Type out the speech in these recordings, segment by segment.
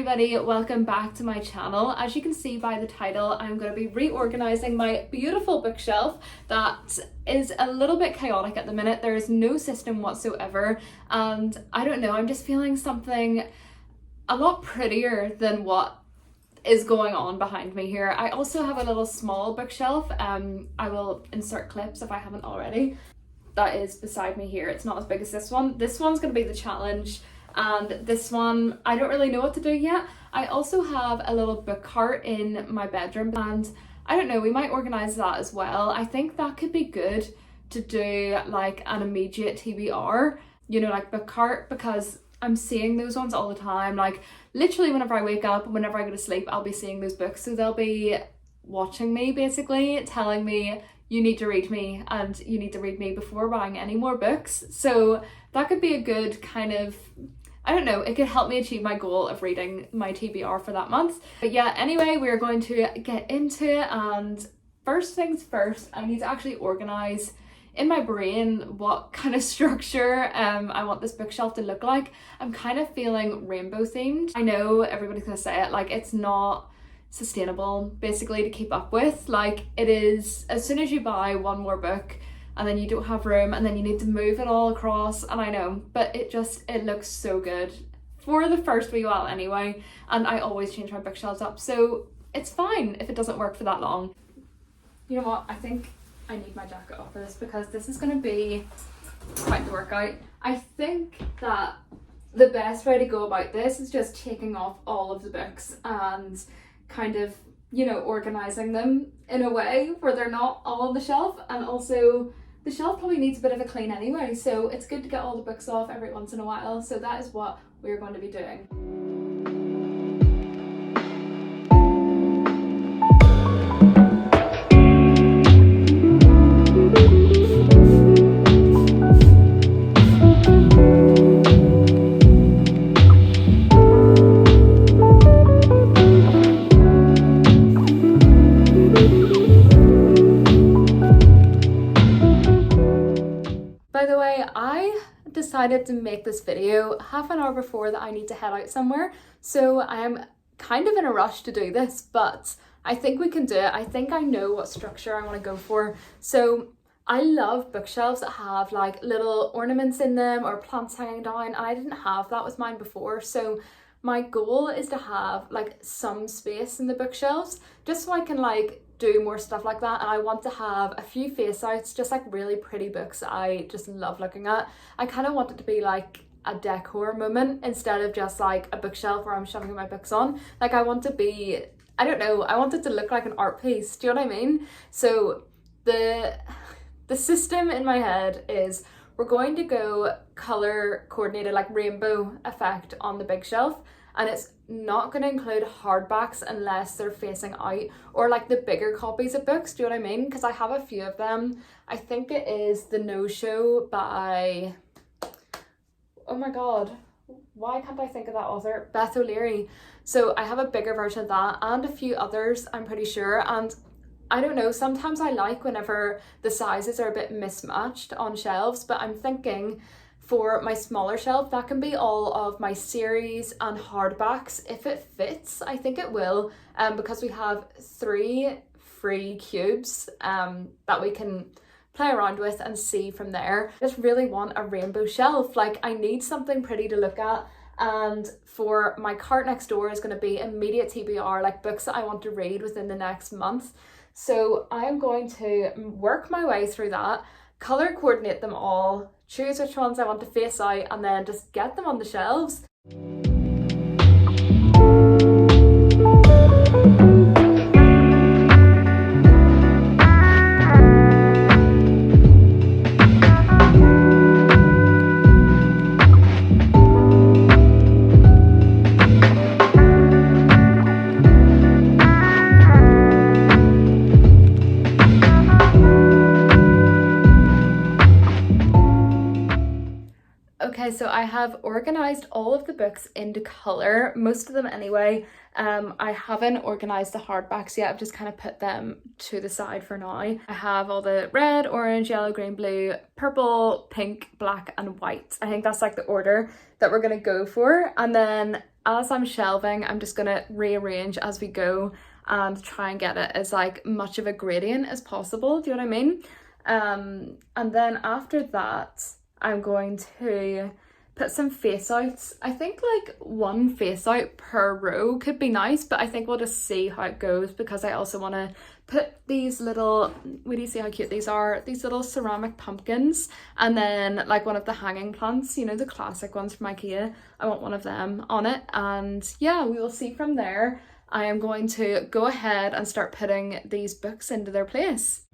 everybody, welcome back to my channel. As you can see by the title, I'm going to be reorganizing my beautiful bookshelf that is a little bit chaotic at the minute. There is no system whatsoever, and I don't know, I'm just feeling something a lot prettier than what is going on behind me here. I also have a little small bookshelf. I will insert clips if I haven't already. That is beside me here. It's not as big as this one. This one's going to be the challenge. And this one, I don't really know what to do yet. I also have a little book cart in my bedroom, and I don't know, we might organise that as well. I think that could be good to do like an immediate TBR, you know, like book cart, because I'm seeing those ones all the time. Like literally whenever I wake up, whenever I go to sleep, I'll be seeing those books. So they'll be watching me, basically telling me, you need to read me and you need to read me before buying any more books. So that could be a good kind of, I don't know, it could help me achieve my goal of reading my TBR for that month. But yeah, anyway, we're going to get into it, and first things first, I need to actually organise in my brain what kind of structure I want this bookshelf to look like. I'm kind of feeling rainbow themed. I know everybody's gonna say it, like it's not sustainable basically to keep up with. Like it is, as soon as you buy one more book and then you don't have room and then you need to move it all across, and I know, but it looks so good for the first wee while anyway, and I always change my bookshelves up, so it's fine if it doesn't work for that long. You know what, I think I need my jacket off for this because this is going to be quite the workout. I think that the best way to go about this is just taking off all of the books and kind of, you know, organising them in a way where they're not all on the shelf, and also the shelf probably needs a bit of a clean anyway, so it's good to get all the books off every once in a while. So that is what we're going to be doing. By the way, I decided to make this video half an hour before that I need to head out somewhere, so I am kind of in a rush to do this, but I think we can do it. I think I know what structure I want to go for. So I love bookshelves that have like little ornaments in them or plants hanging down, and I didn't have that with mine before, so my goal is to have like some space in the bookshelves just so I can like do more stuff like that. And I want to have a few face outs, just like really pretty books that I just love looking at. I kind of want it to be like a decor moment instead of just like a bookshelf where I'm shoving my books on. Like I want to be, I don't know, I want it to look like an art piece, do you know what I mean? So the system in my head is we're going to go color coordinated, like rainbow effect on the big shelf, and it's not going to include hardbacks unless they're facing out, or like the bigger copies of books, do you know what I mean? Because I have a few of them. I think it is The No Show by, oh my god, why can't I think of that author? Beth O'Leary. So I have a bigger version of that and a few others, I'm pretty sure. And I don't know, sometimes I like whenever the sizes are a bit mismatched on shelves, but I'm thinking for my smaller shelf, that can be all of my series and hardbacks. If it fits, I think it will, because we have 3 free cubes that we can play around with and see from there. I just really want a rainbow shelf. Like I need something pretty to look at, and for my cart next door is going to be immediate TBR, like books that I want to read within the next month. So I am going to work my way through that, color coordinate them all, choose which ones I want to face out, and then just get them on the shelves. Okay, so I have organised all of the books into colour, most of them anyway. I haven't organised the hardbacks yet, I've just kind of put them to the side for now. I have all the red, orange, yellow, green, blue, purple, pink, black and white. I think that's like the order that we're going to go for. And then as I'm shelving, I'm just gonna rearrange as we go and try and get it as like much of a gradient as possible. Do you know what I mean? And then after that, I'm going to put some face outs. I think like one face out per row could be nice, but I think we'll just see how it goes, because I also want to put these little, would you see how cute these are? These little ceramic pumpkins, and then like one of the hanging plants, you know, the classic ones from IKEA. I want one of them on it, and yeah, we will see from there. I am going to go ahead and start putting these books into their place.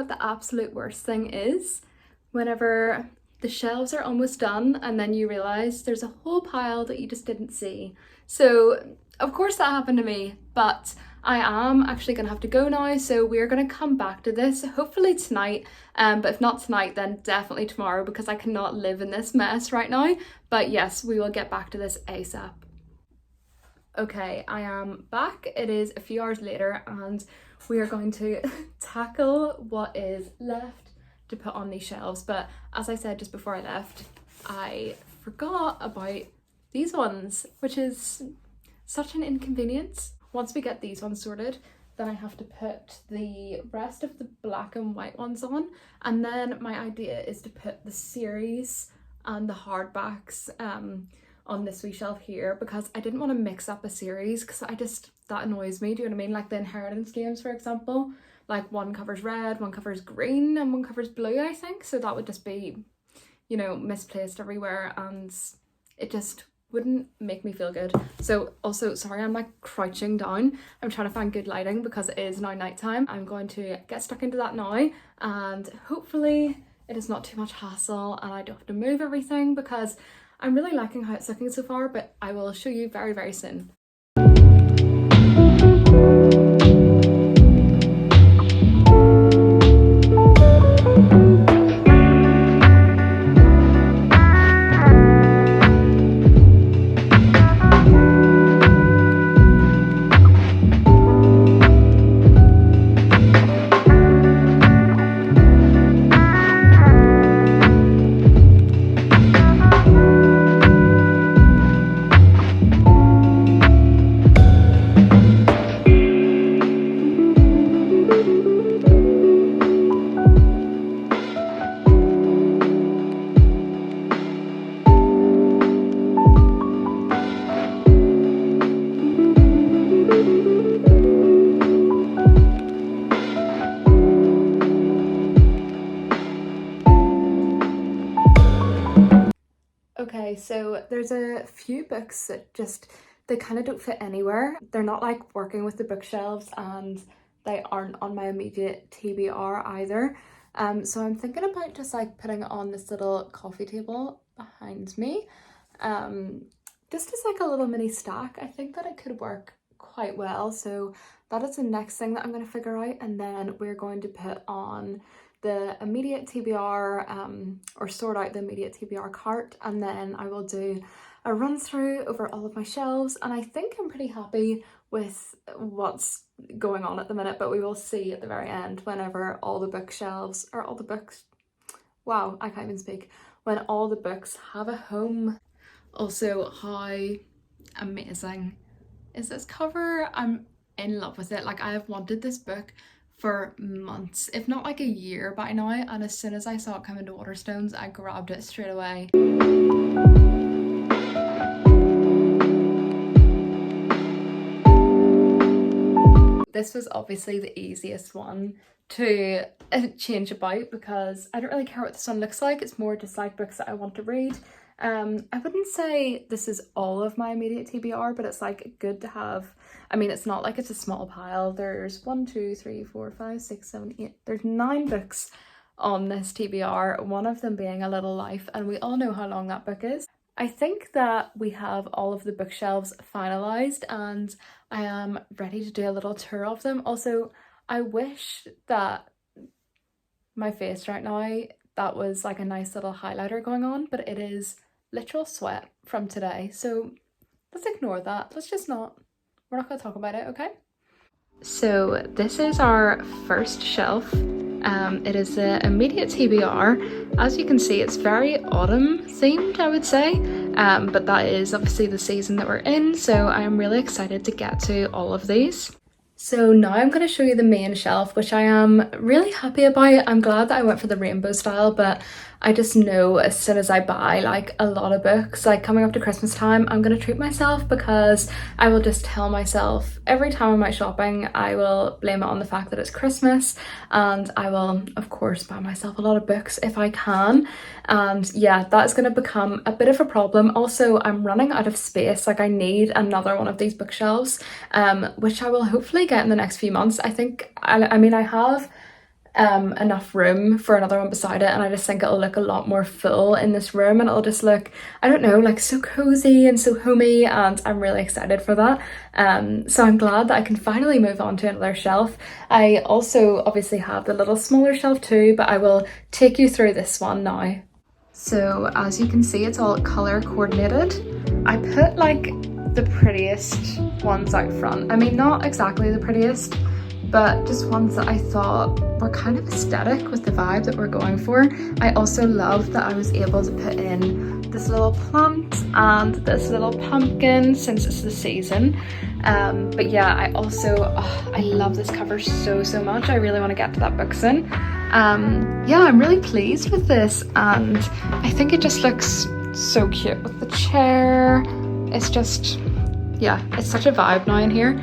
The absolute worst thing is whenever the shelves are almost done and then you realize there's a whole pile that you just didn't see. So of course that happened to me, but I am actually gonna have to go now, so we're gonna come back to this hopefully tonight, but if not tonight then definitely tomorrow, because I cannot live in this mess right now. But yes, we will get back to this ASAP. Okay, I am back. It is a few hours later and we are going to tackle what is left to put on these shelves. But as I said just before I left, I forgot about these ones, which is such an inconvenience. Once we get these ones sorted, then I have to put the rest of the black and white ones on. And then my idea is to put the series and the hardbacks on this wee shelf here, because I didn't want to mix up a series, because that annoys me. Do you know what I mean? Like the inheritance games, for example, like one covers red, one covers green, and one covers blue, I think. So that would just be, you know, misplaced everywhere, and it just wouldn't make me feel good. So also, sorry, I'm like crouching down. I'm trying to find good lighting because it is now nighttime. I'm going to get stuck into that now, and hopefully it is not too much hassle and I don't have to move everything, because I'm really liking how it's looking so far, but I will show you very, very soon. Okay, so there's a few books that they kind of don't fit anywhere. They're not like working with the bookshelves, and they aren't on my immediate TBR either. So I'm thinking about just like putting it on this little coffee table behind me. Just as like a little mini stack. I think that it could work quite well. So that is the next thing that I'm going to figure out, and then we're going to put on the immediate TBR or sort out the immediate TBR cart, and then I will do a run through over all of my shelves, and I think I'm pretty happy with what's going on at the minute, but we will see at the very end whenever all the bookshelves, or all the books, wow, I can't even speak, when all the books have a home. Also, how amazing is this cover? I'm in love with it. Like, I have wanted this book for months, if not like a year by now, and as soon as I saw it come into Waterstones, I grabbed it straight away. This was obviously the easiest one to change about because I don't really care what this one looks like. It's more just like books that I want to read. I wouldn't say this is all of my immediate TBR, but it's like good to have. I mean, it's not like it's a small pile. There's 1, 2, 3, 4, 5, 6, 7, 8. There's 9 books on this TBR, one of them being A Little Life, and we all know how long that book is. I think that we have all of the bookshelves finalised and I am ready to do a little tour of them. Also, I wish that my face right now, that was like a nice little highlighter going on, but it is literal sweat from today. So let's ignore that. We're not going to talk about it, okay? So this is our first shelf. It is the immediate TBR. As you can see, it's very autumn themed, I would say, but that is obviously the season that we're in, so I am really excited to get to all of these. So now I'm going to show you the main shelf, which I am really happy about. I'm glad that I went for the rainbow style, but I just know as soon as I buy like a lot of books, like coming up to Christmas time, I'm going to treat myself because I will just tell myself every time I'm out shopping, I will blame it on the fact that it's Christmas, and I will of course buy myself a lot of books if I can. And yeah, that's going to become a bit of a problem. Also, I'm running out of space. Like, I need another one of these bookshelves, which I will hopefully get in the next few months. I think, I mean, I have enough room for another one beside it, and I just think it'll look a lot more full in this room, and it'll just look, I don't know, like so cozy and so homey, and I'm really excited for that. So I'm glad that I can finally move on to another shelf. I also obviously have the little smaller shelf too, but I will take you through this one now. So as you can see, it's all color coordinated. I put like the prettiest ones out front. I mean, not exactly the prettiest, but just ones that I thought were kind of aesthetic with the vibe that we're going for. I also love that I was able to put in this little plant and this little pumpkin since it's the season. But yeah, I also, I love this cover so much. I really want to get to that book soon. Yeah, I'm really pleased with this, and I think it just looks so cute with the chair. It's just, yeah, it's such a vibe now in here.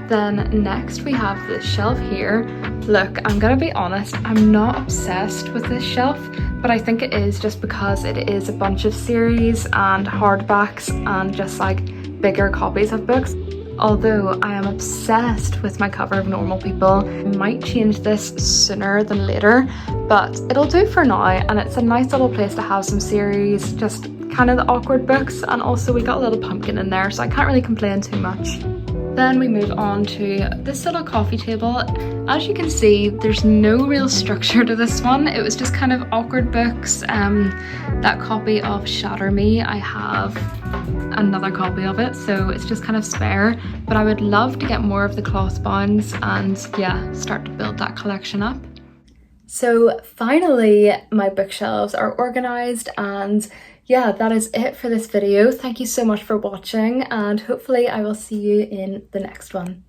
Then next we have this shelf here. Look, I'm gonna be honest, I'm not obsessed with this shelf, but I think it is just because it is a bunch of series and hardbacks and just like bigger copies of books. Although I am obsessed with my cover of Normal People. I might change this sooner than later, but it'll do for now, and it's a nice little place to have some series, just kind of the awkward books, and also we got a little pumpkin in there, so I can't really complain too much. Then we move on to this little coffee table. As you can see, there's no real structure to this one. It was just kind of awkward books. That copy of Shatter Me, I have another copy of it, so it's just kind of spare, but I would love to get more of the cloth bounds and yeah, start to build that collection up. So finally, my bookshelves are organized, and yeah, that is it for this video. Thank you so much for watching, and hopefully I will see you in the next one.